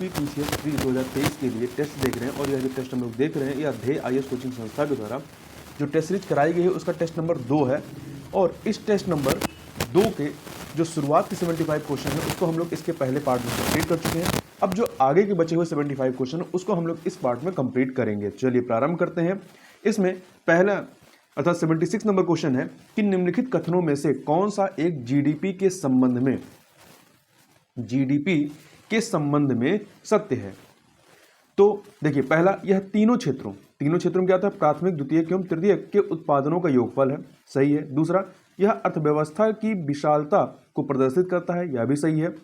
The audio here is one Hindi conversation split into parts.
यूपीपीसीएस प्री 2023 के लिए टेस्ट देख रहे हैं और यह जो टेस्ट हम लोग देख रहे हैं यह अध्यय आईएएस कोचिंग संस्था के द्वारा जो टेस्ट सीरीज कराई गई है उसका टेस्ट नंबर 2 है। और इस टेस्ट नंबर 2 के जो शुरुआत के 75 क्वेश्चन है उसको हम लोग इसके पहले पार्ट में कंप्लीट कर चुके हैं। अब जो आगे के बचे हुए 75 क्वेश्चन उसको हम लोग इस पार्ट में कंप्लीट करेंगे। चलिए प्रारंभ करते हैं। इसमें पहला अर्थात 76 नंबर क्वेश्चन है कि निम्नलिखित कथनों में से कौन सा एक जीडीपी के संबंध में सत्य है। तो देखिए पहला, यह तीनों क्षेत्रों में क्या था, प्राथमिक द्वितीयक एवं तृतीयक के उत्पादनों का योगफल है, सही है। दूसरा, यह अर्थव्यवस्था की विशालता को प्रदर्शित करता है, यह भी सही है।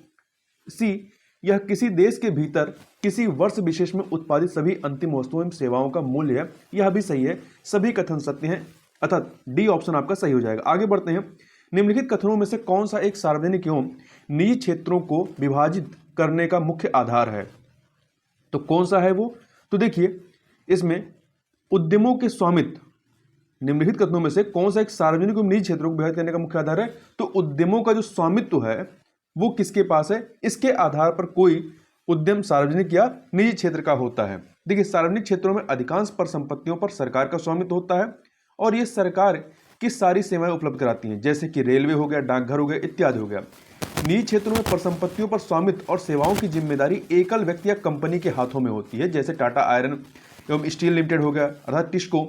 सी, यह किसी देश के भीतर किसी वर्ष विशेष में उत्पादित सभी अंतिम वस्तुओं एवं सेवाओं का मूल्य है, यह भी सही है। सभी कथन सत्य हैं, अर्थात डी ऑप्शन आपका सही हो जाएगा। आगे बढ़ते हैं। निम्नलिखित कथनों में से कौन सा एक सार्वजनिक एवं निजी क्षेत्रों को विभाजित करने का मुख्य आधार है। तो कौन सा है वो, तो देखिए इसमें उद्यमों के स्वामित्व, निम्नलिखित कथनों में से कौन सा एक सार्वजनिक एवं निजी क्षेत्रों को विभाजित करने का मुख्य आधार है। तो उद्यमों का जो स्वामित्व है वो किसके पास है, इसके आधार पर कोई उद्यम सार्वजनिक या निजी क्षेत्र का होता है। देखिए सार्वजनिक क्षेत्रों में अधिकांश परिसंपत्तियों पर सरकार का स्वामित्व होता है और ये सरकार की सारी सेवाएं उपलब्ध कराती हैं, जैसे कि रेलवे हो गया, डाकघर हो गया इत्यादि हो गया। निजी क्षेत्रों में परिसंपत्तियों पर स्वामित्व और सेवाओं की जिम्मेदारी एकल व्यक्ति या कंपनी के हाथों में होती है, जैसे टाटा आयरन एवं स्टील लिमिटेड हो गया अर्थात टिस्को,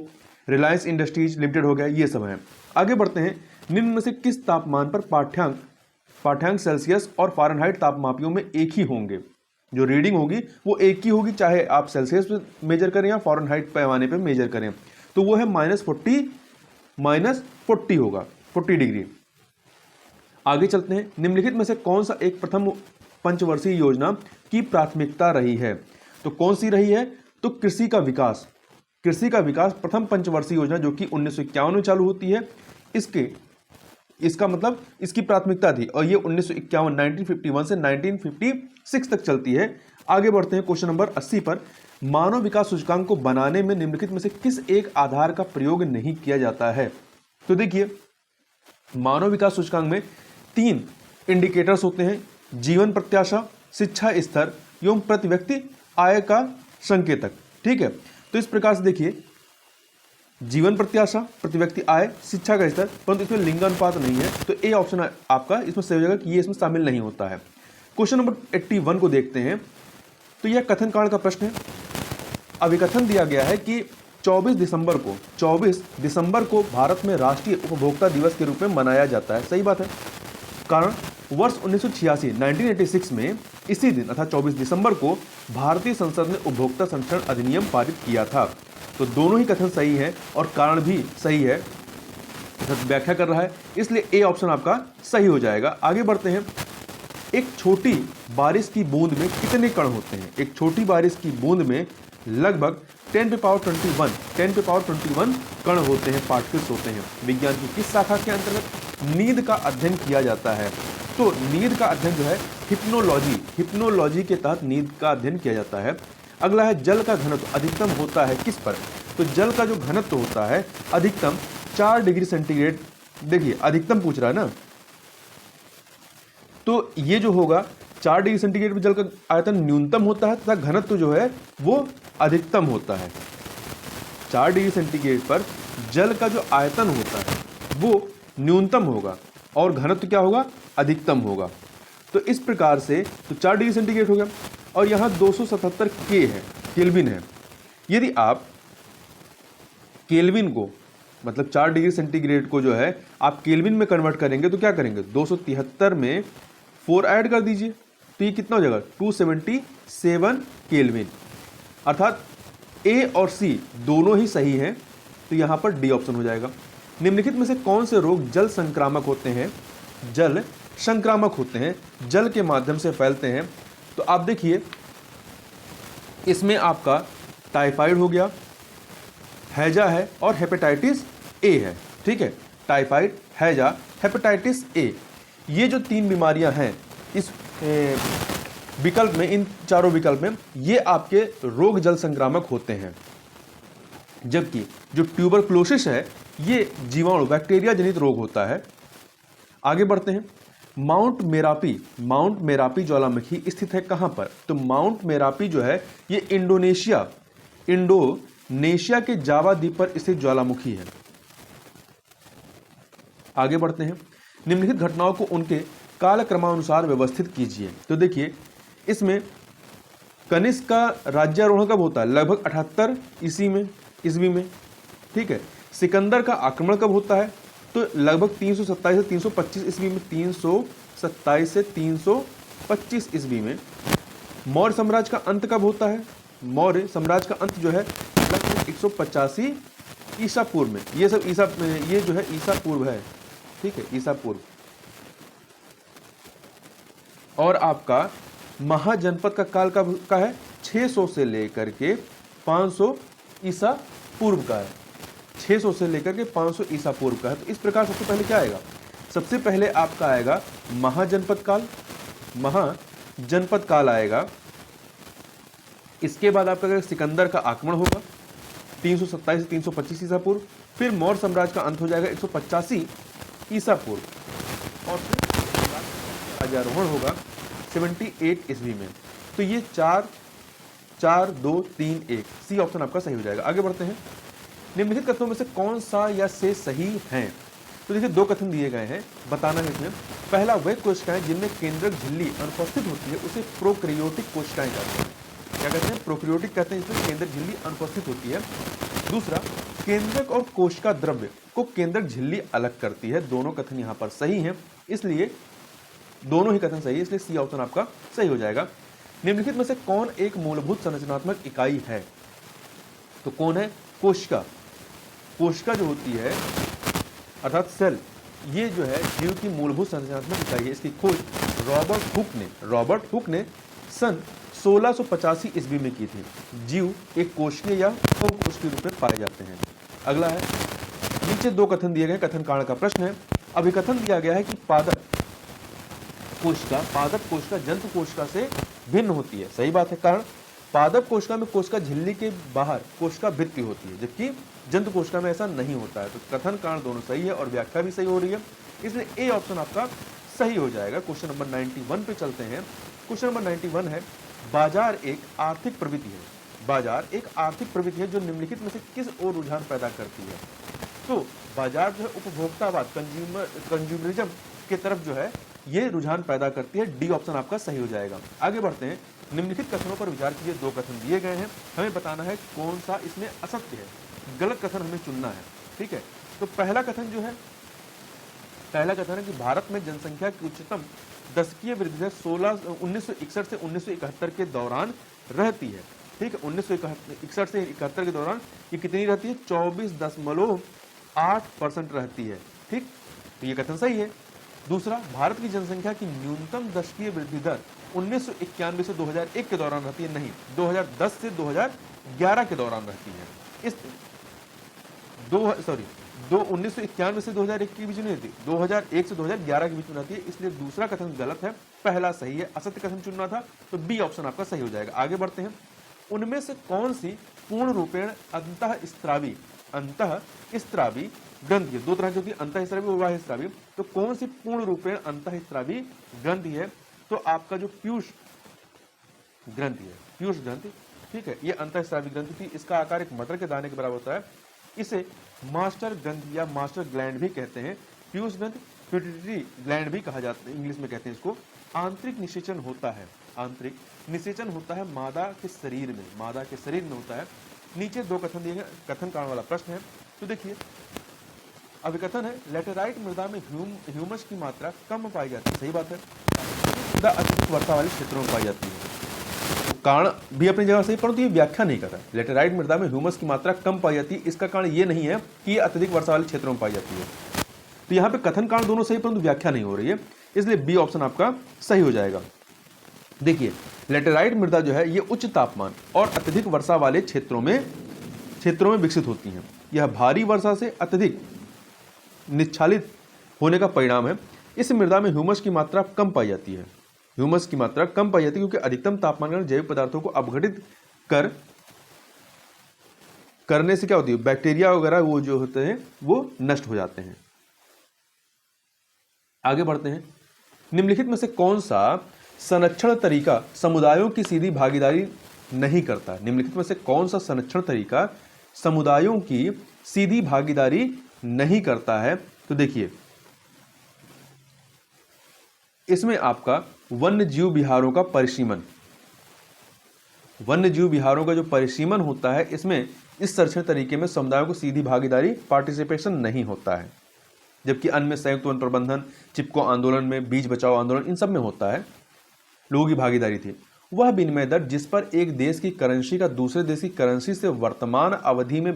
रिलायंस इंडस्ट्रीज लिमिटेड हो गया, ये सब है। आगे बढ़ते हैं। निम्न में से किस तापमान पर पाठ्यांक सेल्सियस और फ़ारेनहाइट तापमापियों में एक ही होंगे। जो रीडिंग होगी वो एक ही होगी, चाहे आप सेल्सियस पे मेजर करें या फ़ारेनहाइट पैमाने पे मेजर करें, तो वो है -40 होगा, 40 डिग्री। आगे चलते हैं। निम्नलिखित में से कौन सा एक प्रथम पंचवर्षीय योजना की प्राथमिकता रही है। तो कौन सी रही है, तो कृषि का विकास प्रथम पंचवर्षीय योजना जो कि 1951 में चालू होती है, इसका मतलब इसकी प्राथमिकता थी और ये 1951 से 1956 तक चलती है। आगे बढ़ते हैं क्वेश्चन नंबर 80 पर। मानव विकास सूचकांक को बनाने में निम्नलिखित में से किस एक आधार का प्रयोग नहीं किया जाता है। तो देखिए मानव विकास सूचकांक में 3 इंडिकेटर्स होते हैं, जीवन प्रत्याशा, शिक्षा स्तर एवं प्रति व्यक्ति आय का संकेतक, ठीक है। तो इस प्रकार से देखिए जीवन प्रत्याशा, प्रति व्यक्ति आय, शिक्षा का स्तर, परंतु इसमें लिंगानुपात नहीं है, तो ए ऑप्शन आपका इसमें सही हो जाएगा कि ये इसमें शामिल नहीं होता है। क्वेश्चन नंबर 81 को देखते हैं। तो यह कथन कांड का प्रश्न है। अभिकथन दिया गया है कि 24 दिसंबर को भारत में राष्ट्रीय उपभोक्ता दिवस के रूप में मनाया जाता है, सही बात है। कारण वर्ष 1986 में इसी दिन अर्थात 24 दिसंबर को भारतीय संसद ने उपभोक्ता संरक्षण अधिनियम पारित किया था। तो दोनों ही कथन सही है और कारण भी सही है, व्याख्या कर रहा है, इसलिए ए ऑप्शन आपका सही हो जाएगा। आगे बढ़ते हैं। एक छोटी बारिश की बूंद में कितने कण होते हैं। एक छोटी बारिश की बूंद में लगभग 10 पे पावर 21 कण होते हैं, पार्टिकल्स होते हैं। विज्ञान की किस शाखा के अंतर्गत नींद का अध्ययन किया जाता है। तो नींद का अध्ययन जो है हिप्नोलॉजी के तहत नींद का अध्ययन किया जाता है। अगला है जल का घनत्व अधिकतम होता है किस पर। तो जल का जो घनत्व होता है अधिकतम 4 डिग्री सेंटीग्रेड। देखिए अधिकतम पूछ रहा है ना, तो ये जो होगा 4 डिग्री सेंटीग्रेड पर जल का आयतन न्यूनतम होता है तथा घनत्व जो है वो अधिकतम होता है। 4 डिग्री सेंटीग्रेड पर जल का जो आयतन होता है वो न्यूनतम होगा और घनत्व क्या होगा, अधिकतम होगा। तो इस प्रकार से तो 4 डिग्री सेंटीग्रेड हो गया और यहाँ 277 के है, केल्विन है। यदि आप केल्विन को मतलब 4 डिग्री सेंटीग्रेड को जो है आप केल्विन में कन्वर्ट करेंगे तो क्या करेंगे, 273 में 4 ऐड कर दीजिए तो ये कितना हो जाएगा 277 केल्विन। अर्थात ए और सी दोनों ही सही हैं, तो यहाँ पर डी ऑप्शन हो जाएगा। निम्नलिखित में से कौन से रोग जल संक्रामक होते हैं। जल संक्रामक होते हैं, जल के माध्यम से फैलते हैं। तो आप देखिए इसमें आपका टाइफाइड हो गया, हैजा है और हेपेटाइटिस ए है, ठीक है। टाइफाइड, हैजा, हेपेटाइटिस ए, ये जो 3 बीमारियां हैं इस विकल्प में, इन चारों विकल्प में ये आपके रोग जल संक्रामक होते हैं। जबकि जो ट्यूबरक्लोसिस है ये जीवाणु बैक्टीरिया जनित रोग होता है। आगे बढ़ते हैं। माउंट मेरापी ज्वालामुखी स्थित है कहां पर? तो माउंट मेरापी जो है ये इंडोनेशिया के जावा द्वीप पर स्थित ज्वालामुखी है। आगे बढ़ते हैं, निम्नलिखित घटनाओं को उनके कालक्रमानुसार व्यवस्थित कीजिए। तो देखिए इसमें कनिष्क का राज्यारोहण कब होता है? लगभग 78 ईस्वी में, ठीक है। सिकंदर का आक्रमण कब होता है? तो लगभग 327 से 325 ईस्वी में, 327 से 325 ईस्वी में। मौर्य साम्राज्य का अंत कब होता है? मौर्य साम्राज्य का अंत जो है लगभग 185 ईसा पूर्व में। ये सब ये जो है ईसा पूर्व है, ठीक है, ईसा पूर्व। और आपका महाजनपद का काल कब का है? 600 से लेकर के 500 ईसा पूर्व का है। 600 से लेकर के 500 ईसा पूर्व का है। तो इस प्रकार सबसे पहले क्या आएगा? सबसे पहले आपका आएगा महाजनपद काल आएगा। इसके बाद आपका सिकंदर का आक्रमण होगा 327 से 325 ईसा पूर्व। फिर मौर्य साम्राज्य का अंत हो जाएगा 185 ईसा पूर्व। और फिर राज्यारोहण होगा 78 ईस्वी में। तो ये 4 2 3 1 सी ऑप्शन आपका सही हो जाएगा। आगे बढ़ते हैं, निम्नलिखित कथनों में से कौन सा या से सही है? तो देखिए 2 कथन दिए गए हैं, बताना है इसमें। पहला, वह कोशिकाएं जिनमें केंद्रक झिल्ली अनुपस्थित होती है उसे प्रोकैरियोटिक कोशिकाएं कहते हैं। क्या कहते हैं? प्रोकैरियोटिक कहते हैं जिसमें केंद्रक झिल्ली अनुपस्थित होती है। दूसरा, केंद्रक और कोशिका द्रव्य को केंद्रक झिल्ली अलग करती है। दोनों कथन यहाँ पर सही हैं, इसलिए दोनों ही कथन सही है, इसलिए सी ऑप्शन आपका सही हो जाएगा। निम्नलिखित में से कौन एक मूलभूत संरचनात्मक इकाई है? तो कौन है? कोशिका। कोशिका जो होती है अर्थात सेल, ये जो है जीव की मूलभूत संरचनात्मक इकाई है। इसकी खोज रॉबर्ट हुक ने सन 1685 ईस्वी में की थी। जीव एक कोशिकीय या बहुकोशिकीय रूप में पाए जाते हैं। अगला है, नीचे 2 कथन दिए गए, कथन कारण का प्रश्न है। अभिकथन दिया गया है कि पादप कोशिका जंतु कोशिका से भिन्न होती है। सही बात है, कारण पादप कोशिका में कोशिका झिल्ली के बाहर कोशिका भित्ति होती है, जबकि जंतु कोशिका में ऐसा नहीं होता है। तो कथन कारण दोनों सही है और व्याख्या भी सही हो रही है, इसलिए ए ऑप्शन आपका सही हो जाएगा। क्वेश्चन नंबर 91 पे चलते हैं। क्वेश्चन नंबर 91 है, बाजार एक आर्थिक प्रवृत्ति है। बाजार एक आर्थिक प्रवृत्ति है जो निम्नलिखित में से किस ओर रुझान पैदा करती है? तो बाजार जो है उपभोक्तावाद, कंज्यूमरिज्म के तरफ जो है ये रुझान पैदा करती है। डी ऑप्शन आपका सही हो जाएगा। आगे बढ़ते हैं, निम्नलिखित कथनों पर विचार कीजिए। 2 कथन दिए गए हैं, हमें बताना है कौन सा इसमें असत्य है, गलत कथन हमें चुनना है, ठीक है। तो पहला कथन है कि भारत में जनसंख्या की उच्चतम दशकीय वृद्धि दर 1961 से 1971 के दौरान रहती है, ठीक है। 1961 से 71 के दौरान ये कितनी रहती है? 24.8% रहती है, ठीक। तो ये कथन सही है। दूसरा, भारत की जनसंख्या की न्यूनतम दशकीय वृद्धि दर 1991 से 2001 के दौरान रहती है, नहीं, 2010 से 2011 के दौरान रहती है। 1991 से 2001 के बीच में रहती है, 2001 से 2011 के बीच में रहती है, इसलिए दूसरा कथन गलत है, पहला सही है। असत्य कथन चुनना था, तो बी ऑप्शन आपका सही हो जाएगा। आगे बढ़ते हैं, उनमें से कौन सी पूर्ण रूपेण अंतःस्रावी ग्रंथि है? 2 तरह की होती है, अंतःस्रावी और बाह्यस्रावी। तो कौन सी पूर्ण रूपेण अंतःस्रावी ग्रंथि है? तो आपका जो पीयूष ग्रंथि है, पीयूष ग्रंथि, ठीक है, ये अंतःस्रावी ग्रंथि थी। इसका आकार एक मटर के दाने के बराबर होता है। इसे मास्टर ग्रंथि या मास्टर ग्लैंड भी कहते हैं। पीयूष ग्रंथि पिट्यूटरी ग्लैंड भी कहा जाता है, इंग्लिश में कहते हैं इसको। आंतरिक निषेचन होता है मादा के शरीर में होता है। नीचे 2 कथन दिए गए, कथन कारण वाला प्रश्न है। तो देखिए अभिकथन है, लेटेराइट मृदा में ह्यूमस की मात्रा कम पाई जाती है। सही बात है, मृदा अत्यधिक वर्षा वाले क्षेत्रों में पाई जाती है। तो कारण भी अपनी जगह सही, परंतु ये व्याख्या नहीं करता। लेटेराइट मृदा में ह्यूमस की मात्रा कम पाई जाती है, इसका कारण ये नहीं है कि ये अत्यधिक वर्षा वाले क्षेत्रों में पाई जाती है। तो यहाँ पे कथन कारण दोनों सही, परंतु व्याख्या नहीं हो रही है, इसलिए बी ऑप्शन आपका सही हो जाएगा। देखिए लेटेराइट मृदा जो है ये उच्च तापमान और अत्यधिक वर्षा वाले क्षेत्रों में विकसित होती हैं। यह भारी वर्षा से अत्यधिक निच्छादित होने का परिणाम है। इस मृदा में ह्यूमस की मात्रा कम पाई जाती है, क्योंकि अधिकतम तापमान के जैविक पदार्थों को अपघटित करने से क्या होती है, बैक्टीरिया वगैरह वो जो होते हैं वो नष्ट हो जाते हैं। आगे बढ़ते हैं, निम्नलिखित में से कौन सा संरक्षण तरीका समुदायों की सीधी भागीदारी नहीं करता? निम्नलिखित में से कौन सा संरक्षण तरीका समुदायों की सीधी भागीदारी नहीं करता है? तो देखिए, इसमें आपका वन्य जीव विहारों का परिसीमन, वन्य जीव विहारों का जो परिसीमन होता है, इसमें इस संरक्षण तरीके में समुदायों को सीधी भागीदारी, पार्टिसिपेशन नहीं होता है। जबकि अन्य में संयुक्त वन प्रबंधन, चिपको आंदोलन में, बीज बचाओ आंदोलन, इन सब में होता है, लोगों की भागीदारी थी। वह विनिमय दर जिस पर एक देश की करेंसी का दूसरे देश की करेंसी से वर्तमान अवधि में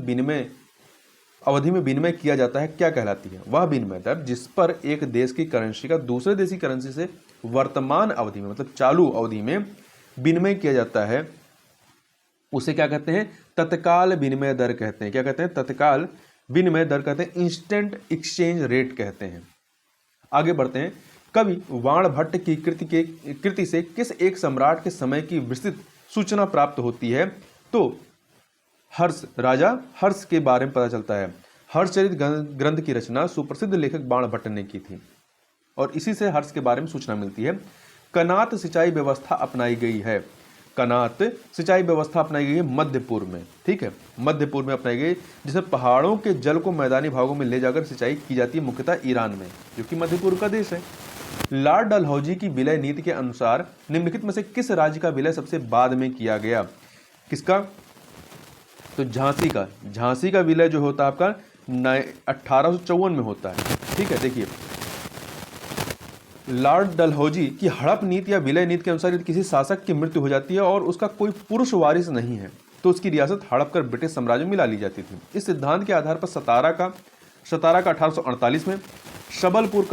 विनिमय किया जाता है, क्या कहलाती है? वह विनिमय दर जिस पर एक देश की करेंसी का दूसरे देश की करेंसी से वर्तमान अवधि में, मतलब चालू अवधि में विनिमय किया जाता है, उसे क्या कहते हैं? तत्काल विनिमय दर कहते हैं। क्या कहते हैं? तत्काल विनिमय दर कहते हैं, इंस्टेंट एक्सचेंज रेट कहते हैं। आगे बढ़ते हैं। कवि वाणभट्ट की कृति से किस एक सम्राट के समय की विस्तृत सूचना प्राप्त होती है? तो राजा हर्ष के बारे में पता चलता है। हर्षचरित ग्रंथ की रचना सुप्रसिद्ध लेखक बाणभट्ट ने की थी और इसी से हर्ष के बारे में सूचना मिलती है। कनात सिंचाई व्यवस्था अपनाई गई है। कनात सिंचाई व्यवस्था अपनाई गई है मध्य पूर्व में, ठीक है, मध्य पूर्व में अपनाई गई, जिसमें पहाड़ों के जल को मैदानी भागों में ले जाकर सिंचाई की जाती है, मुख्यतः ईरान में, जो कि मध्य पूर्व का देश है। लॉर्ड डलहौजी की विलय नीति के अनुसार निम्नलिखित में से किस राज्य का विलय सबसे बाद में किया गया? किसका? तो झांसी का विलय जो होता है आपका 1854 में होता है, ठीक है। देखिए, लॉर्ड डलहौजी की हड़प नीति या विलय नीति के अनुसार यदि किसी शासक की मृत्यु हो जाती है और उसका कोई पुरुष वारिस नहीं है तो उसकी रियासत हड़प कर ब्रिटिश साम्राज्य में मिला ली जाती थी। इस सिद्धांत के आधार पर सतारा का 1848 में, संबलपुर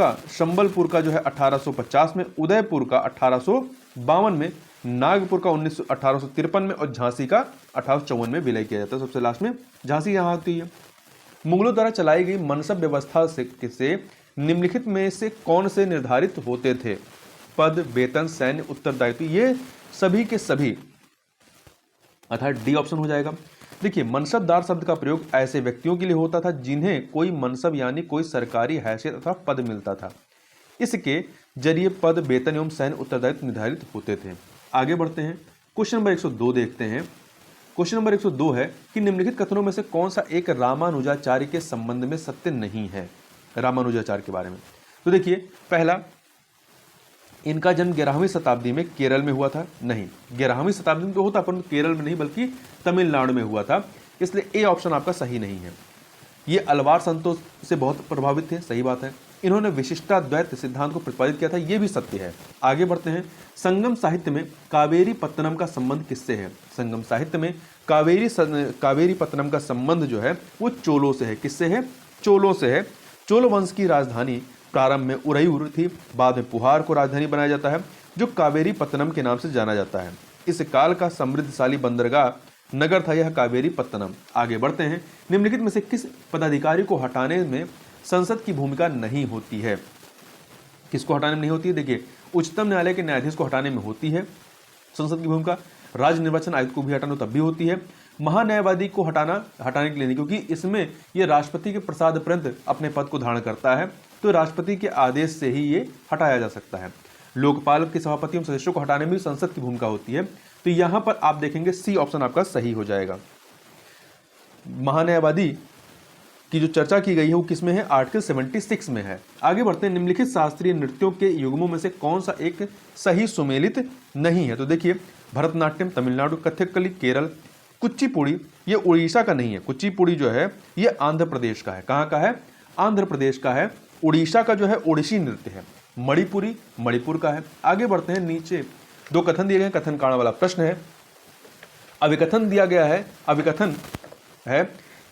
का जो है 1850 में, उदयपुर का 1852 में, नागपुर का 1853 में और झांसी का 1854 में विलय किया जाता है। सबसे लास्ट में झांसी यहाँ आती है। मुगलों द्वारा चलाई गई मनसब व्यवस्था से निम्नलिखित में से कौन से निर्धारित होते थे? पद, वेतन, सैन्य, उत्तरदायित्व, ये सभी के सभी, अर्थात डी ऑप्शन हो जाएगा। देखिए, मनसबदार शब्द का प्रयोग ऐसे व्यक्तियों के लिए होता था जिन्हें कोई मनसब यानी कोई सरकारी हैसियत अथवा पद मिलता था। इसके जरिए पद, वेतन एवं सैन्य उत्तरदायित्व निर्धारित होते थे। आगे बढ़ते हैं। क्वेश्चन नंबर 102 देखते हैं। क्वेश्चन नंबर 102 है कि निम्नलिखित कथनों में से कौन सा एक रामानुजाचार्य के संबंध में सत्य नहीं है? रामानुजाचार्य के बारे में तो देखिए, पहला, इनका जन्म 11वीं शताब्दी में केरल में हुआ था। नहीं, 11वीं शताब्दी में तो होता, परंतु केरल में नहीं बल्कि तमिलनाडु में हुआ था, इसलिए ए ऑप्शन आपका सही नहीं है। ये अलवार संतों से बहुत प्रभावित थे, सही बात है। इन्होंने विशिष्टाद्वैत सिद्धांत को प्रतिपादित किया था, यह भी सत्य है। आगे बढ़ते हैं। संगम साहित्य में कावेरी पत्तनम का संबंध किससे है? संगम साहित्य में कावेरी पत्तनम का संबंध जो है वो चोलों से है। किससे है? चोलों से है। चोल वंश की राजधानी प्रारंभ में उरयूर थी, बाद में पुहार को राजधानी बनाया जाता है, जो कावेरी पत्तनम के नाम से जाना जाता है। इस काल का समृद्धशाली बंदरगाह नगर था यह कावेरी पत्तनम। आगे बढ़ते हैं। निम्नलिखित में से किस पदाधिकारी को हटाने में संसद की भूमिका नहीं होती है? किसको हटाने में नहीं होती है? देखिए, उच्चतम न्यायालय के न्यायाधीश को हटाने में होती है संसद की भूमिका, राज्य निर्वाचन आयुक्त को भी हटाना तब भी होती है, महान्यायवादी को हटाने के लिए नहीं, क्योंकि इसमें यह राष्ट्रपति के प्रसाद पर्यंत अपने पद को धारण करता है, तो राष्ट्रपति के आदेश से ही ये हटाया जा सकता है। लोकपाल के सभापति एवं सदस्यों को हटाने में भी संसद की भूमिका होती है, तो यहां पर आप देखेंगे सी ऑप्शन आपका सही हो जाएगा। महान्यायवादी की जो चर्चा की गई है वो किसमें है? आर्टिकल 76 में है। आगे बढ़ते हैं। निम्नलिखित शास्त्रीय नृत्यों के युग्मों में से कौन सा एक सही सुमेलित नहीं है? तो देखिए, भरतनाट्यम तमिलनाडु, कथकली केरल, कुचिपुड़ी ये उड़ीसा का नहीं है। कुचिपुड़ी जो है ये आंध्र प्रदेश का है। कहाँ का है? आंध्र प्रदेश का है। उड़ीसा का जो है ओडिसी नृत्य है। मणिपुरी मणिपुर का है। आगे बढ़ते हैं। नीचे दो कथन दिए गए, कथन कारण वाला प्रश्न है। अभिकथन दिया गया है। अभिकथन है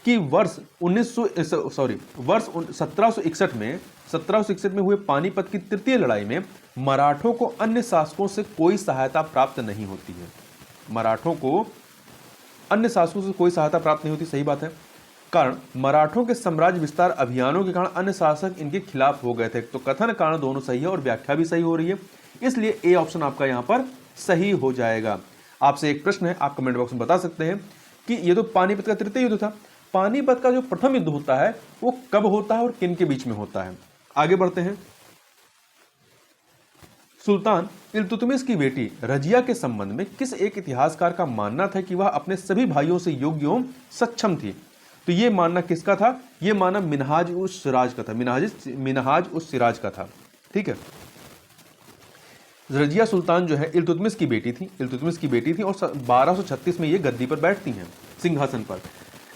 कि वर्ष 1761 में हुए पानीपत की तृतीय लड़ाई में मराठों को अन्य शासकों से कोई सहायता प्राप्त नहीं होती है। मराठों को अन्य शासकों से कोई सहायता प्राप्त नहीं होती, सही बात है। कारण, मराठों के साम्राज्य विस्तार अभियानों के कारण अन्य शासक इनके खिलाफ हो गए थे। तो कथन कारण दोनों सही है और व्याख्या भी सही हो रही है, इसलिए ए ऑप्शन आपका यहां पर सही हो जाएगा। आपसे एक प्रश्न है, आप कमेंट बॉक्स में बता सकते हैं कि ये तो पानीपत का तृतीय युद्ध था, पानीपत का जो प्रथम युद्ध होता है वो कब होता है और किन के बीच में होता है? आगे बढ़ते हैं। सुल्तान इल्तुतमिश की बेटी रजिया के संबंध में किस एक इतिहासकार का मानना था कि वह अपने सभी भाइयों से योग्य एवं सक्षम थी? तो ये मानना किसका था? ये मानना मिनहाज उस सिराज का था, मिनहाज उस सिराज का था। ठीक है, रजिया सुल्तान जो है इल्तुतमिश की बेटी थी और 1236 में ये गद्दी पर बैठती हैं, सिंहासन पर।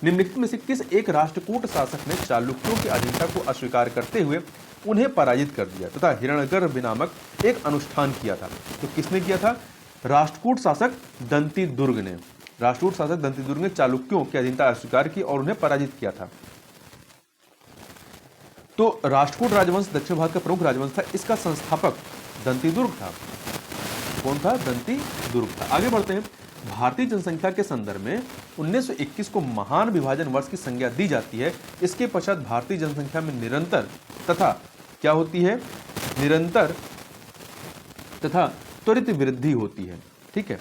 निम्नलिखित में से किस एक राष्ट्रकूट शासक ने चालुक्यों की अधीनता को अस्वीकार करते हुए उन्हें पराजित कर दिया तथा हिरण्यगर्भ नामक एक अनुष्ठान किया था? तो किसने किया था? राष्ट्रकूट शासक दंतिदुर्ग ने चालुक्यों की अधीनता अस्वीकार की और उन्हें पराजित किया था। तो राष्ट्रकूट राजवंश दक्षिण भारत का प्रमुख राजवंश था, इसका संस्थापक दंतिदुर्ग था। कौन था? दंतिदुर्ग था। आगे बढ़ते हैं। भारतीय जनसंख्या के संदर्भ में 1921 को महान विभाजन वर्ष की संज्ञा दी जाती है। इसके पश्चात भारतीय जनसंख्या में निरंतर तथा क्या होती है? निरंतर तथा त्वरित वृद्धि होती है। ठीक है,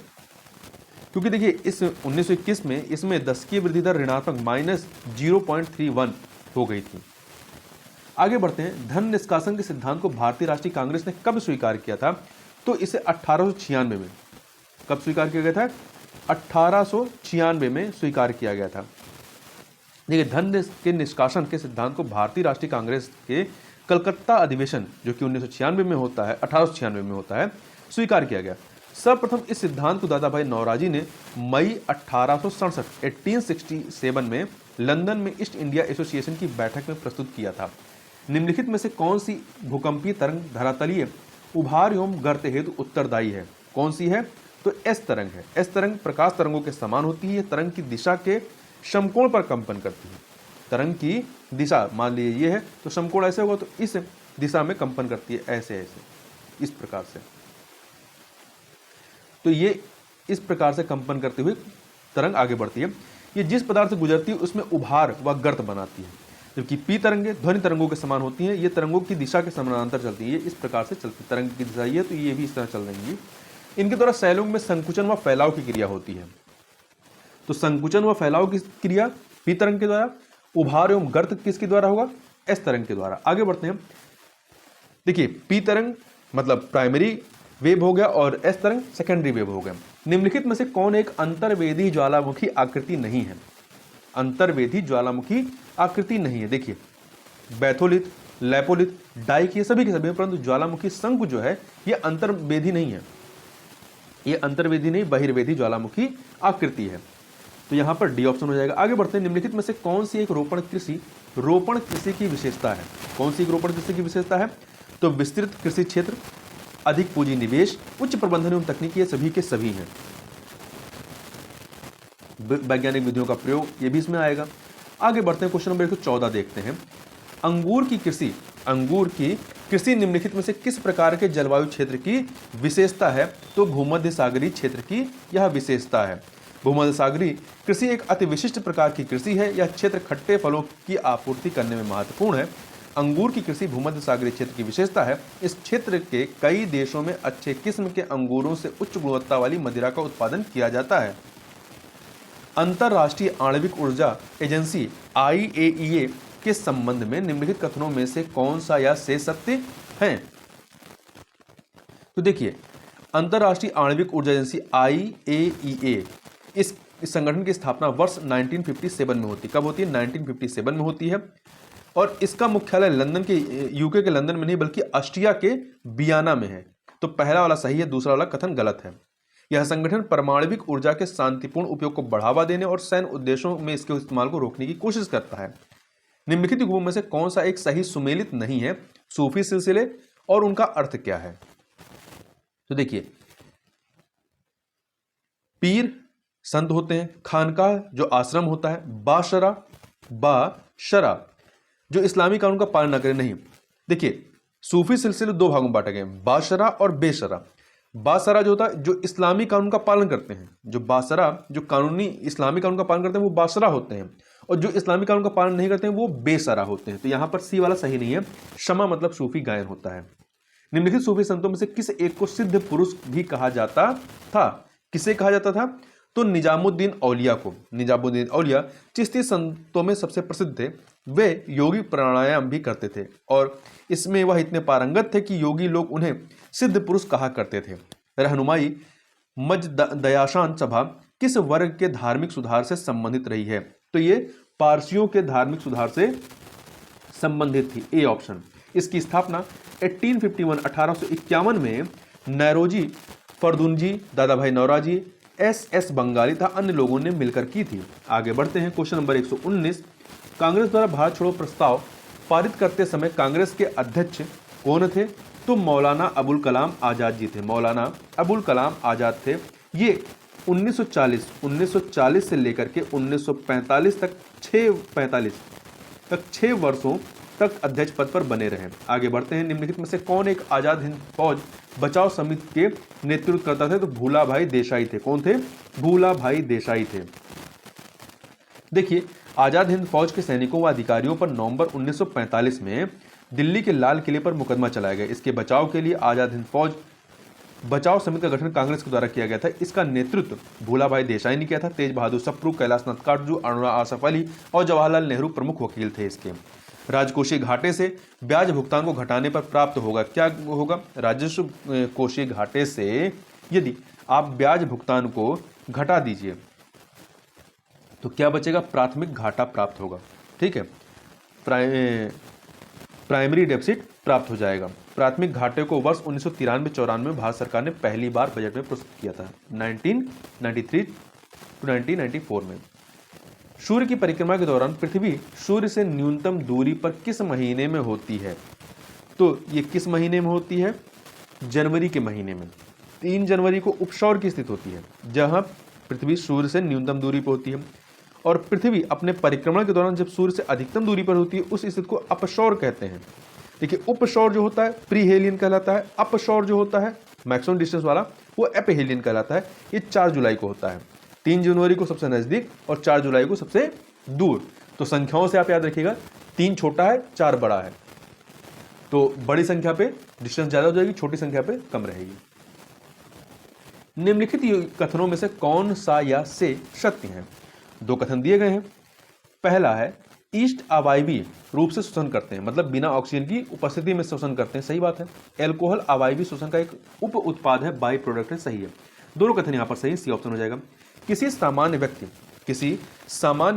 क्योंकि देखिए इस 1921 में इसमें दशकीय वृद्धि दर ऋणात्मक -0.31 हो गई थी। आगे बढ़ते हैं। धन निष्कासन के सिद्धांत को भारतीय राष्ट्रीय कांग्रेस ने कब स्वीकार किया था? तो इसे 1896 में। कब स्वीकार किया गया था? 1896 में स्वीकार किया गया था। देखिए, धन के निष्कासन के सिद्धांत को भारतीय राष्ट्रीय कांग्रेस के कलकत्ता अधिवेशन जो कि 1996 में होता है, 1896 में होता है, स्वीकार किया गया। सर्वप्रथम इस सिद्धांत को दादा भाई नौरोजी ने मई 1867 में लंदन में ईस्ट इंडिया एसोसिएशन की बैठक में प्रस्तुत किया था। निम्नलिखित में से कौन सी भूकंपीय तरंग धरातलीय उभार एवं गर्त हेतु उत्तरदायी है? कौन सी है? तो एस तरंग है। एस तरंग प्रकाश तरंगों के समान होती है। यह तरंग की दिशा के समकोण पर कंपन करती है। तरंग की दिशा मान लीजिए ये है तो समकोण ऐसे होगा तो इस दिशा में कंपन करती है, ऐसे इस प्रकार से। तो ये इस प्रकार से कंपन करते हुए तरंग आगे बढ़ती है। ये जिस पदार्थ से गुजरती है उसमें उभार व गर्त बनाती है। जबकि पी तरंगे ध्वनि तरंगों के समान होती हैं। ये तरंगों की दिशा के समानांतर चलती है। ये इस प्रकार से चलती, तरंग की दिशा ये है तो ये भी इस तरह चल रही है। इनके द्वारा सैलों में संकुचन व फैलाव की क्रिया होती है। तो संकुचन व फैलाव की क्रिया पी तरंग के द्वारा, उभार एवं गर्त किसके द्वारा होगा? एस तरंग के द्वारा। आगे बढ़ते हैं। देखिए, पी तरंग मतलब प्राइमरी वेव हो गया और एस तरंग सेकेंडरी वेव हो गया। निम्नलिखित में से कौन एक अंतर्वेदी ज्वालामुखी आकृति नहीं है? अंतर्वेदी ज्वालामुखी आकृति नहीं है। देखिए, बैथोलिथ, लैपोलिथ, डाइक ये सभी के सभी, परंतु ज्वालामुखी शंकु जो है ये अंतर्वेदी नहीं है। ये अंतर्वेदी नहीं, बहिर्वेदी ज्वालामुखी आकृति है। तो यहां पर डी ऑप्शन हो जाएगा। आगे बढ़ते हैं। निम्नलिखित में से कौन सी एक रोपण कृषि की विशेषता है? कौन सी एक रोपण कृषि की विशेषता है? तो विस्तृत कृषि क्षेत्र, अधिक पूंजी निवेश, उच्च प्रबंधन एवं तकनीकी, ये सभी के सभी हैं। वैज्ञानिक विधियों का प्रयोग ये भी इसमें आएगा। आगे बढ़ते हैं। क्वेश्चन नंबर 114 देखते हैं। अंगूर की कृषि निम्नलिखित में से किस प्रकार के जलवायु क्षेत्र की विशेषता है? तो भूमध्य सागरीय क्षेत्र की यह विशेषता है। भूमध्य सागरीय कृषि एक अति विशिष्ट प्रकार की कृषि है। यह क्षेत्र खट्टे फलों की आपूर्ति करने में महत्वपूर्ण है। अंगूर की कृषि भूमध्य सागरीय क्षेत्र की विशेषता है। इस क्षेत्र के कई देशों में अच्छे किस्म के अंगूरों से उच्च गुणवत्ता वाली मदिरा का उत्पादन किया जाता है। अंतरराष्ट्रीय आणविक ऊर्जा एजेंसी IAEA के संबंध में निम्नलिखित कथनों में से कौन सा या से सत्य है? तो देखिए, अंतरराष्ट्रीय आणविक ऊर्जा एजेंसी IAEA इस संगठन की स्थापना वर्ष 1957 में होती है। कब होती है? 1957 में होती है। और इसका मुख्यालय लंदन के यूके के लंदन में नहीं बल्कि ऑस्ट्रिया के वियना में है। तो पहला वाला सही है, दूसरा वाला कथन गलत है। यह संगठन परमाणविक ऊर्जा के शांतिपूर्ण उपयोग को बढ़ावा देने और सैन्य उद्देश्यों में इसके इस्तेमाल को रोकने की कोशिश करता है। निम्नलिखित युगों में से कौन सा एक सही सुमेलित नहीं है? सूफी सिलसिले और उनका अर्थ क्या है? तो देखिए, पीर संत होते हैं, खानकाह जो आश्रम होता है, बाशरा जो इस्लामी कानून का पालन न करे। नहीं, देखिए, सूफी सिलसिले दो भागों में बांटे गए, बाशरा और बेशरा। बाशरा जो होता है जो इस्लामी कानून का पालन करते हैं, जो बाशरा जो कानूनी इस्लामी कानून का पालन करते हैं वो बाशरा होते हैं, और जो इस्लामी कानून का पालन नहीं करते हैं वो बेशरा होते हैं। तो यहां पर सी वाला सही नहीं है। शमा मतलब सूफी गायन होता है। निम्नलिखित सूफी संतों में से किस एक को सिद्ध पुरुष भी कहा जाता था? किसे कहा जाता था? तो निजामुद्दीन औलिया को। निजामुद्दीन औलिया चिश्ती संतों में सबसे प्रसिद्ध थे। वे योगी प्राणायाम भी करते थे और इसमें वह इतने पारंगत थे कि योगी लोग उन्हें सिद्ध पुरुष कहा करते थे। रहनुमाई मज दयाशान सभा किस वर्ग के धार्मिक सुधार से संबंधित रही है? तो ये पारसियों के धार्मिक सुधार से संबंधित थी, ए ऑप्शन। इसकी स्थापना 1851 में नैरोजी फरदुनजी, दादा भाई नौरोजी, एस बंगाली तथा अन्य लोगों ने मिलकर की थी। आगे बढ़ते हैं, क्वेश्चन नंबर 119। कांग्रेस द्वारा भारत छोड़ो प्रस्ताव पारित करते समय कांग्रेस के अध्यक्ष कौन थे? तो मौलाना अबुल कलाम आजाद जी थे। मौलाना अबुल कलाम आजाद थे। ये 1940 से लेकर के 1945 तक 6 वर्षों तक अध्यक्ष पद पर बने रहे। आगे बढ़ते हैं, निम्नलिखित में से कौन एक आजाद हिंद फौज बचाव समिति के नेतृत्व करता थे? तो भूला भाई देसाई थे। कौन थे? भूला भाई देसाई थे। देखिए, आजाद हिंद फौज के सैनिकों व अधिकारियों पर नवंबर 1945 में दिल्ली के लाल किले पर मुकदमा चलाया गया। इसके बचाव के लिए आजाद हिंद फौज बचाव समिति का गठन कांग्रेस के द्वारा किया गया था। इसका नेतृत्व भूला भाई देसाई ने किया था। तेज बहादुर सप्रू, कैलाशनाथ काटजू, अरुणा आसफ अली और जवाहरलाल नेहरू प्रमुख वकील थे इसके। राजकोषीय घाटे से ब्याज भुगतान को घटाने पर प्राप्त होगा, क्या होगा? राजस्व कोषीय घाटे से यदि आप ब्याज भुगतान को घटा दीजिए तो क्या बचेगा? प्राथमिक घाटा प्राप्त होगा। ठीक है, प्राइमरी डेफिसिट प्राप्त हो जाएगा। प्राथमिक घाटे को वर्ष 1993-94 में भारत सरकार ने पहली बार बजट में प्रस्तुत किया था, 1993 टू 1994 में। सूर्य की परिक्रमा के दौरान पृथ्वी सूर्य से न्यूनतम दूरी पर किस महीने में होती है? तो ये किस महीने में होती है? जनवरी के महीने में। 3 जनवरी को उपसौर की स्थिति होती है, जहां पृथ्वी सूर्य से न्यूनतम दूरी पर होती है, और पृथ्वी अपने परिक्रमण के दौरान जब सूर्य से अधिकतम दूरी पर होती है उस स्थिति को अपसौर कहते हैं। देखिए, उपसौर जो होता है प्रीहेलियन कहलाता है, अपसौर जो होता है मैक्सिमम डिस्टेंस वाला वो एपहेलियन कहलाता है। ये 4 जुलाई को होता है। 3 जनवरी को सबसे नजदीक और 4 जुलाई को सबसे दूर। तो संख्याओं से आप याद रखिएगा, 3 छोटा है, 4 बड़ा है। तो बड़ी संख्या पे डिस्टेंस ज्यादा हो जाएगी, छोटी संख्या पे कम रहेगी। निम्नलिखित कथनों में से कौन सा या से सत्य है? 2 कथन दिए गए हैं। पहला है ईस्ट अवायवी रूप से शोषण करते हैं, मतलब बिना ऑक्सीजन की उपस्थिति में शोषण करते हैं, सही बात है। एल्कोहल अवायवी शोषण का एक उप उत्पाद है, बाई प्रोडक्ट है, सही है। दोनों कथन यहां पर सही, सी ऑप्शन हो जाएगा। किसी सामान्य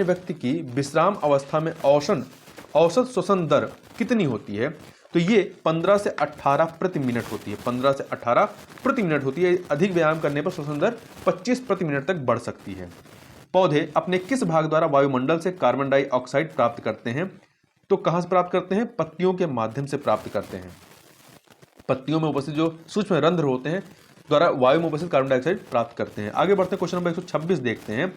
व्यक्ति की विश्राम अवस्था में औसत शोषण दर कितनी होती है? तो ये 15 से 18 प्रति मिनट होती है। 15 से 18 प्रति मिनट होती है। अधिक व्यायाम करने पर शोषण दर 25 प्रति मिनट तक बढ़ सकती है। पौधे अपने किस भाग द्वारा वायुमंडल से कार्बन डाइऑक्साइड प्राप्त करते हैं? तो कहां से प्राप्त करते हैं? पत्तियों के माध्यम से प्राप्त करते हैं। पत्तियों में उपस्थित जो सूक्ष्म रंध्र होते हैं द्वारा वायु में उपस्थित कार्बन डाइऑक्साइड प्राप्त करते हैं। आगे बढ़ते हैं, क्वेश्चन नंबर 126 देखते हैं।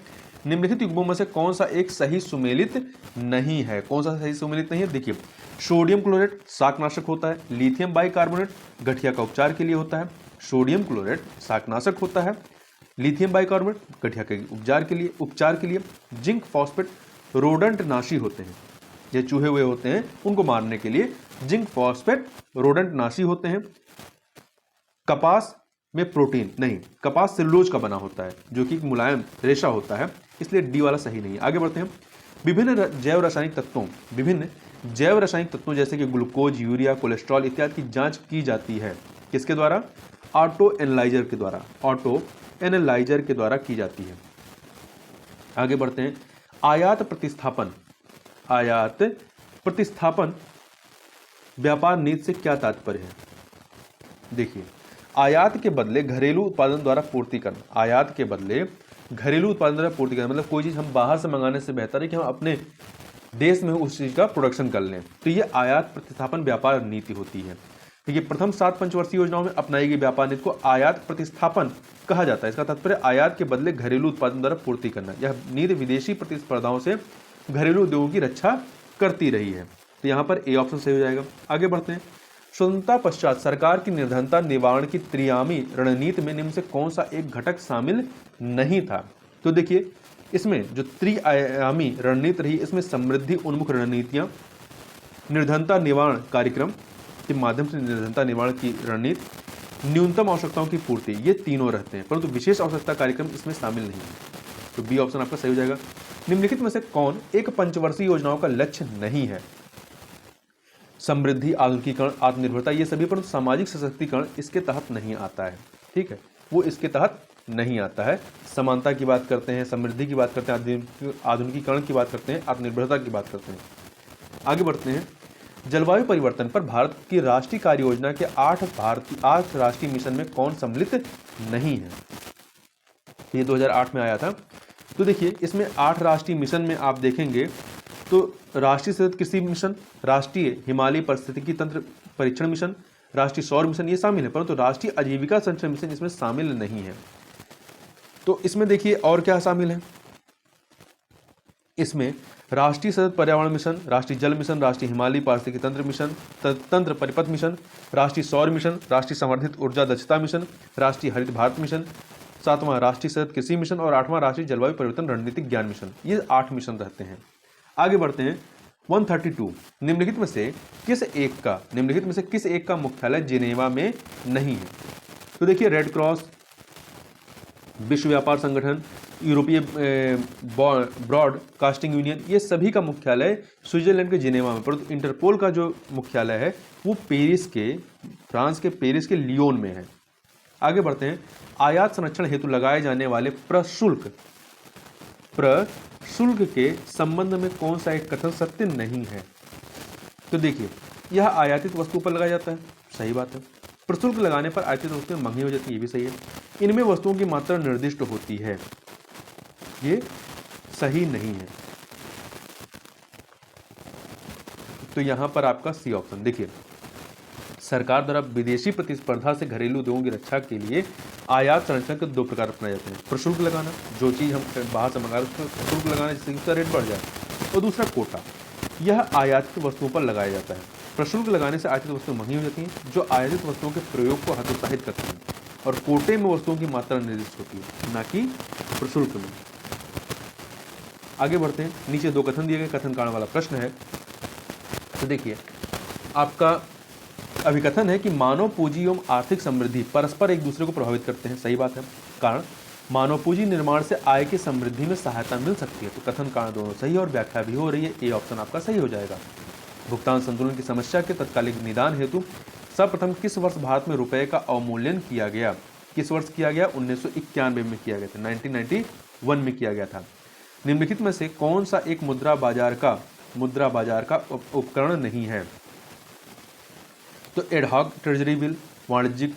निम्नलिखित युग्मों में से कौन सा एक सही सुमेलित नहीं है? कौन सा सही सुमेलित नहीं है? देखिए, सोडियम क्लोरेट शाकनाशक होता है। लिथियम बाइकार्बोनेट गठिया का उपचार के लिए होता है। सोडियम क्लोरेट शाकनाशक होता है। लिथियम बाइकार्बोनेट गठिया के उपचार के लिए। जिंक फॉस्फेट रोडेंट नाशी होते हैं, ये चूहे हुए होते हैं उनको मारने के लिए जिंक फॉस्फेट रोडेंट नाशी होते हैं। कपास में प्रोटीन नहीं, कपास सेलुलोज का बना होता है जो कि मुलायम रेशा होता है, इसलिए डी वाला सही नहीं है। आगे बढ़ते हैं। विभिन्न जैव रासायनिक तत्वों जैसे कि ग्लूकोज, यूरिया, कोलेस्ट्रॉल इत्यादि की जांच की जाती है किसके द्वारा? ऑटो एनालाइजर के द्वारा की जाती है। आगे बढ़ते हैं। आयात प्रतिस्थापन व्यापार नीति से क्या तात्पर्य है? देखिए, आयात के बदले घरेलू उत्पादन द्वारा पूर्ति करना। आयात के बदले घरेलू उत्पादन द्वारा पूर्ति करना मतलब कोई चीज हम बाहर से मंगाने से बेहतर है कि हम अपने देश में उस चीज का प्रोडक्शन कर लें। तो ये आयात प्रतिस्थापन व्यापार नीति होती है। देखिए, प्रथम 7 पंचवर्षीय योजनाओं में अपनाई गई व्यापार नीति को आयात प्रतिस्थापन कहा जाता है। इसका तात्पर्य आयात के बदले घरेलू उत्पादन द्वारा पूर्ति करना। यह नीति विदेशी प्रतिस्पर्धाओं से घरेलू उद्योगों की रक्षा करती रही है। तो यहाँ पर ए ऑप्शन सही हो जाएगा। आगे बढ़ते हैं। स्वतंत्रता पश्चात सरकार की निर्धनता निवारण की त्रिआयामी रणनीति में निम्न से कौन सा एक घटक शामिल नहीं था? तो देखिए, इसमें जो त्रिआयामी रणनीति रही, इसमें समृद्धि उन्मुख रणनीतियां, निर्धनता निवारण कार्यक्रम के माध्यम से निर्धनता निवारण की रणनीति, न्यूनतम आवश्यकताओं की पूर्ति, ये तीनों रहते हैं, परंतु विशेष आवश्यकता कार्यक्रम इसमें शामिल नहीं है। तो बी ऑप्शन आपका सही हो जाएगा। निम्नलिखित में से कौन एक पंचवर्षीय योजनाओं का लक्ष्य नहीं है? समृद्धि, आधुनिकीकरण, आत्मनिर्भरता, ये सभी, परंतु सामाजिक सशक्तिकरण इसके तहत नहीं आता है। ठीक है, वो इसके तहत नहीं आता है। समानता की बात करते हैं, समृद्धि की बात करते हैं, आधुनिकीकरण की बात करते हैं, आत्मनिर्भरता की बात करते हैं। आगे बढ़ते हैं। जलवायु परिवर्तन पर भारत की राष्ट्रीय कार्य योजना के 8 राष्ट्रीय मिशन में कौन सम्मिलित नहीं है? ये 2008 में आया था। तो देखिए, इसमें 8 राष्ट्रीय मिशन में आप देखेंगे तो राष्ट्रीय सतत कृषि मिशन, राष्ट्रीय हिमालय पारिस्थितिकी तंत्र परीक्षण मिशन, राष्ट्रीय सौर मिशन, ये शामिल है, परंतु राष्ट्रीय आजीविका संरक्षण मिशन इसमें शामिल नहीं है। तो इसमें देखिए और क्या शामिल है। इसमें राष्ट्रीय सतत पर्यावरण मिशन, राष्ट्रीय जल मिशन, राष्ट्रीय हिमालय पारिस्थितिकी तंत्र मिशन, तंत्र परिपथ मिशन, राष्ट्रीय सौर मिशन, राष्ट्रीय संवर्धित ऊर्जा दक्षता मिशन, राष्ट्रीय हरित भारत मिशन, 7वां राष्ट्रीय सतत कृषि मिशन और 8वां राष्ट्रीय जलवायु परिवर्तन रणनीतिक ज्ञान मिशन। ये 8 मिशन रहते हैं। आगे बढ़ते हैं। 132 निम्नलिखित में से किस एक का मुख्यालय जिनेवा में नहीं है? तो देखिए, रेड क्रॉस, विश्व व्यापार संगठन, यूरोपीय ब्रॉडकास्टिंग यूनियन, ये सभी का मुख्यालय स्विट्जरलैंड के जिनेवा में, परंतु इंटरपोल का जो मुख्यालय है वो फ्रांस के पेरिस के लियोन में है। आगे बढ़ते हैं। आयात संरक्षण हेतु लगाए जाने वाले प्रशुल्क के संबंध में कौन सा एक कथन सत्य नहीं है? तो देखिए, यह आयातित वस्तु पर लगाया जाता है, सही बात है। प्रशुल्क लगाने पर आयातित वस्तुएं महंगी हो जाती है, ये भी सही है। इनमें वस्तुओं की मात्रा निर्दिष्ट होती है, ये सही नहीं है। तो यहां पर आपका सी ऑप्शन। देखिए, सरकार द्वारा विदेशी प्रतिस्पर्धा से घरेलू उद्योगों की रक्षा के लिए आयात संरक्षण के 2 प्रकार अपनाए जाते हैं। प्रशुल्क लगाना, जो चीज़ हम बाहर से मंगा रहे हैं उसमें शुल्क लगाना जिससे उसका रेट बढ़ जाए, और दूसरा कोटा, यह आयातित वस्तुओं पर लगाया जाता है। प्रशुल्क लगाने से आयातित वस्तुएं महंगी हो जाती हैं, जो आयातित वस्तुओं के प्रयोग को हतोत्साहित करती हैं, और कोटे में वस्तुओं की मात्रा निर्दिष्ट होती है, ना कि प्रशुल्क में। आगे बढ़ते हैं। नीचे 2 कथन दिए गए, कथन कारण वाला प्रश्न है। तो देखिए, आपका अभिकथन है कि मानव पूंजी एवं आर्थिक समृद्धि परस्पर एक दूसरे को प्रभावित करते हैं, सही बात है। कारण, मानव पूंजी निर्माण से आय की समृद्धि में सहायता मिल सकती है, तो कथन कारण दोनों सही और व्याख्या भी हो रही है, ए ऑप्शन आपका सही हो जाएगा। भुगतान संतुलन की समस्या के तत्कालिक निदान हेतु सर्वप्रथम किस वर्ष भारत में रुपए का अवमूल्यन किया गया? किस वर्ष किया गया? 1991 में किया गया था, 1991 में किया गया था। निम्नलिखित में से कौन सा एक मुद्रा बाजार का उपकरण नहीं है? तो एडहॉक ट्रेजरी बिल, वाणिज्यिक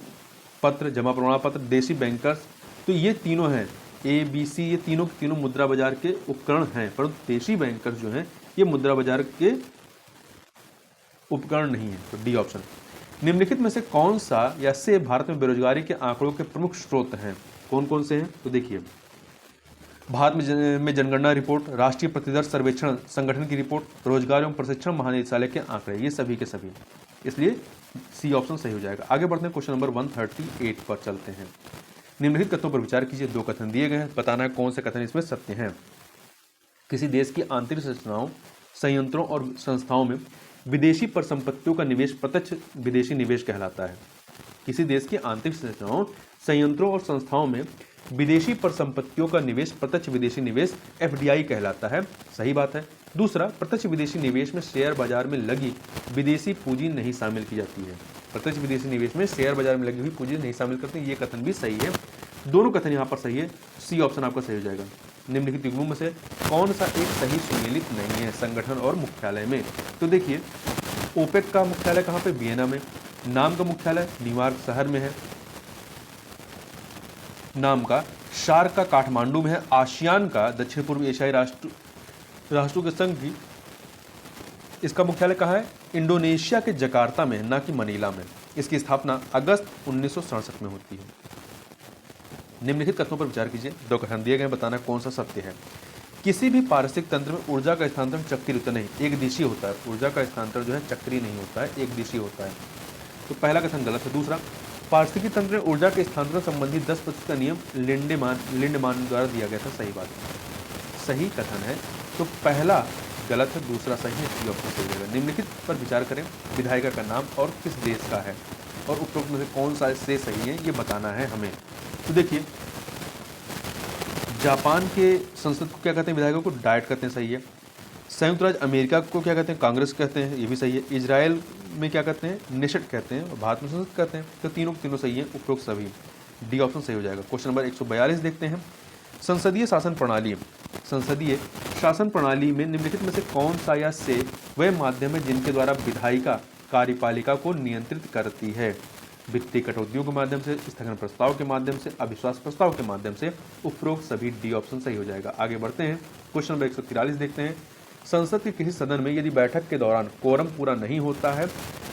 पत्र, जमा प्रमाण पत्र, देशी बैंकर्स, तो ये तीनों हैं, ABC, ये तीनों के तीनों मुद्रा बाजार के उपकरण हैं, परंतु देशी बैंकर्स जो हैं ये मुद्रा बाजार के उपकरण नहीं है, तो डी ऑप्शन। निम्नलिखित में से कौन सा या से भारत में बेरोजगारी के आंकड़ों के प्रमुख स्रोत हैं? कौन कौन से हैं? तो देखिए, भारत में जनगणना रिपोर्ट, राष्ट्रीय प्रतिदर्श सर्वेक्षण संगठन की रिपोर्ट, रोजगार एवं प्रशिक्षण महानिदेशालय के आंकड़े, ये सभी के सभी, इसलिए सी ऑप्शन सही हो जाएगा। आगे बढ़ते हैं। क्वेश्चन नंबर 138 पर चलते हैं। निम्नलिखित कथनों पर विचार कीजिए। 2 कथन दिए गए हैं, बताना है कौन से कथन इसमें सत्य हैं। किसी देश की आंतरिक संरचनाओं, संयंत्रों और संस्थाओं में विदेशी परिसंपत्तियों का निवेश प्रत्यक्ष विदेशी निवेश कहलाता है। किसी देश की आंतरिक संरचनाओं, संयंत्रों और संस्थाओं में विदेशी परिसंपत्तियों का निवेश प्रत्यक्ष विदेशी निवेश FDI कहलाता है, सही बात है। दूसरा, प्रत्यक्ष विदेशी निवेश में शेयर बाजार में लगी विदेशी पूंजी नहीं शामिल की जाती है। प्रत्यक्ष विदेशी निवेश में शेयर बाजार में लगी हुई पूंजी नहीं शामिल करते, ये कथन भी सही है। दोनों कथन यहाँ पर सही है, सी ऑप्शन आपका सही हो जाएगा। निम्नलिखित युग्मों में से कौन सा एक सही सुमेलित नहीं है संगठन और मुख्यालय में? तो देखिए, ओपेक का मुख्यालय कहाँ पे? वियना में। नाम का मुख्यालय न्यूयॉर्क शहर में है। नाम का शार्क का काठमांडू में है। आसियान का दक्षिण पूर्व एशियाई राष्ट्रों के संघ की इसका मुख्यालय कहाँ है? इंडोनेशिया के जकार्ता में, ना कि मनीला में। इसकी स्थापना अगस्त 1967 में होती है। निम्नलिखित कथनों पर विचार कीजिए। 2 कथन दिए गए, बताना कौन सा सत्य है। किसी भी पारिस्थितिक तंत्र में ऊर्जा का स्थानांतरण चक्रीय नहीं, एक दिशीय होता है। ऊर्जा का स्थानांतरण जो है चक्रीय नहीं होता है, एक दिशीय होता है। तो पहला कथन गलत है। दूसरा, पारिस्थितिकी तंत्र में ऊर्जा के स्थानांतरण संबंधी 10% का नियम लिंडमान द्वारा दिया गया था, सही बात है, सही कथन है। तो पहला गलत है, दूसरा सही है, सी ऑप्शन सही रहेगा। निम्नलिखित पर विचार करें। विधायिका का नाम और किस देश का है, और उपरोक्त में से कौन सा से सही है, ये बताना है हमें। तो देखिए, जापान के संसद को क्या कहते हैं, विधायकों को डाइट कहते हैं, सही है। संयुक्त राज्य अमेरिका को क्या कहते हैं, कांग्रेस कहते हैं, ये भी सही है। इजराइल में क्या कहते हैं, नेशट कहते हैं, और भारत में संसद कहते हैं। तो तीनों सही है, उपरोक्त सभी। डी ऑप्शन सही हो जाएगा। क्वेश्चन नंबर 142 देखते हैं। संसदीय शासन प्रणाली में निम्नलिखित में से कौन सा या से वह माध्यम है जिनके द्वारा विधायिका कार्यपालिका को नियंत्रित करती है? वित्तीय कटौतियों के माध्यम से, स्थगन प्रस्ताव के माध्यम से, अविश्वास प्रस्ताव के माध्यम से, उपरोक्त सभी। डी ऑप्शन सही हो जाएगा। आगे बढ़ते हैं। क्वेश्चन नंबर 143 देखते हैं। संसद के किसी सदन में यदि बैठक के दौरान कोरम पूरा नहीं होता है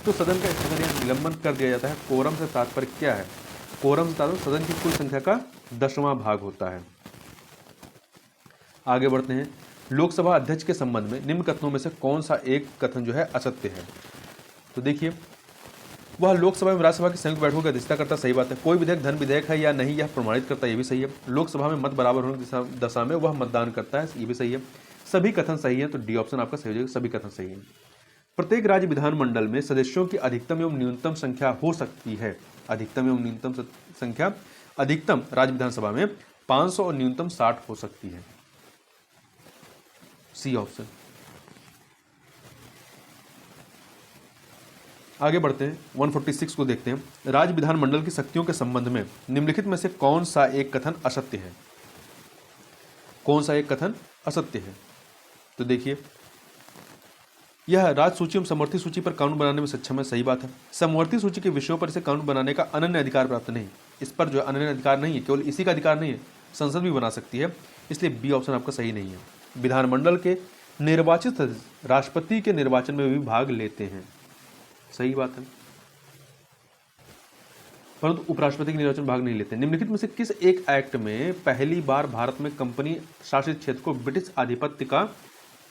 तो सदन का स्थगन या निलंबन कर दिया जाता है। कोरम से तात्पर्य क्या है? कोरम से तात्पर्य सदन की कुल संख्या का 10वां भाग होता है। आगे बढ़ते हैं। लोकसभा अध्यक्ष के संबंध में निम्न कथनों में से कौन सा एक कथन जो है असत्य है? तो देखिए, वह लोकसभा में राज्यसभा की संयुक्त बैठकों की अध्यक्षता करता, सही बात है। कोई विधेयक धन विधेयक है या नहीं यह प्रमाणित करता है, ये भी सही है। लोकसभा में मत बराबर होने की दशा में वह मतदान करता है, ये भी सही है। सभी कथन सही है, तो डी ऑप्शन आपका सही हो जाएगा। सभी कथन सही है। प्रत्येक राज्य विधानमंडल में सदस्यों की अधिकतम एवं न्यूनतम संख्या हो सकती है। अधिकतम एवं न्यूनतम संख्या, अधिकतम राज्य विधानसभा में 500 और न्यूनतम 60 हो सकती है। C option. आगे बढ़ते हैं। 146 को देखते हैं। राज्य विधानमंडल की शक्तियों के संबंध में निम्नलिखित में से कौन सा एक कथन असत्य है? कौन सा एक कथन असत्य है? तो देखिए, यह राज्य सूची एवं समवर्ती सूची पर कानून बनाने में सक्षम है, सही बात है। समवर्ती सूची के विषयों पर इसे कानून बनाने का अनन्य अधिकार प्राप्त नहीं। इस पर जो अनन्य अधिकार नहीं है, केवल इसी का अधिकार नहीं है, संसद भी बना सकती है, इसलिए बी ऑप्शन आपका सही नहीं है। विधानमंडल के निर्वाचित सदस्य राष्ट्रपति के निर्वाचन में भी भाग लेते हैं, सही बात है, परंतु उपराष्ट्रपति के निर्वाचन में भाग नहीं लेते। निम्नलिखित में से किस एक एक्ट में पहली बार भारत में कंपनी शासित क्षेत्र को ब्रिटिश आधिपत्य का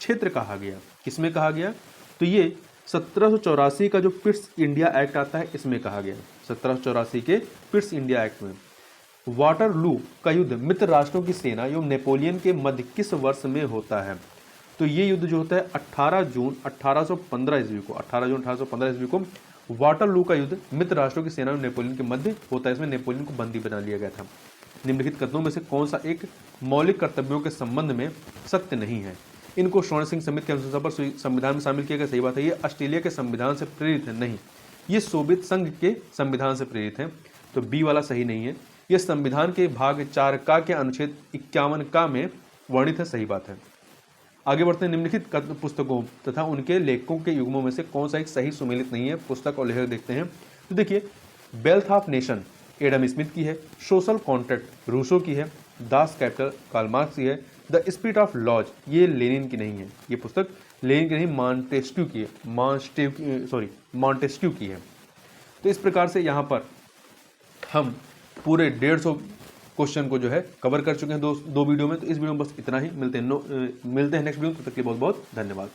क्षेत्र कहा गया? किसमें कहा गया? तो ये 1784 का जो पिट्स इंडिया एक्ट आता है, इसमें कहा गया। 1784 के पिट्स इंडिया एक्ट में। वाटरलू का युद्ध मित्र राष्ट्रों की सेना एवं नेपोलियन के मध्य किस वर्ष में होता है? तो ये युद्ध जो होता है 18 जून 1815 ईस्वी को, 18 जून 1815 ईस्वी को वाटरलू का युद्ध मित्र राष्ट्रों की सेना एवं नेपोलियन के मध्य होता है। इसमें नेपोलियन को बंदी बना लिया गया था। निम्नलिखित कथनों में से कौन सा एक मौलिक कर्तव्यों के संबंध में सत्य नहीं है? इनको स्वर्ण सिंह समिति के अनुशंसा पर संविधान में शामिल किया गया, सही बात है। ये ऑस्ट्रेलिया के संविधान से प्रेरित है, नहीं, ये सोवियत संघ के संविधान से प्रेरित है, तो बी वाला सही नहीं है। यह संविधान के भाग 4 का के अनुच्छेद 51 का में वर्णित है, सही बात है। आगे बढ़ते हैं। निम्नलिखित पुस्तकों तथा उनके लेखकों के युग्मों में से कौन सा एक सही सुमेलित नहीं है? पुस्तक और लेखक देखते हैं। तो देखिए, wealth of nation Adam Smith की है, सोशल कॉन्ट्रैक्ट रूसो की है, दास कैपिटल कार्ल मार्क्स की है, द स्पिरिट ऑफ लॉज ये लेनिन की नहीं है। ये पुस्तक लेनिन की नहीं, मॉन्टेस्क्यू की है, मॉन्टेस्क्यू की है। तो इस प्रकार से यहाँ पर हम पूरे 150 क्वेश्चन को जो है कवर कर चुके हैं दो वीडियो में। तो इस वीडियो में बस इतना ही। मिलते हैं नेक्स्ट वीडियो में। तब तक के लिए बहुत बहुत धन्यवाद।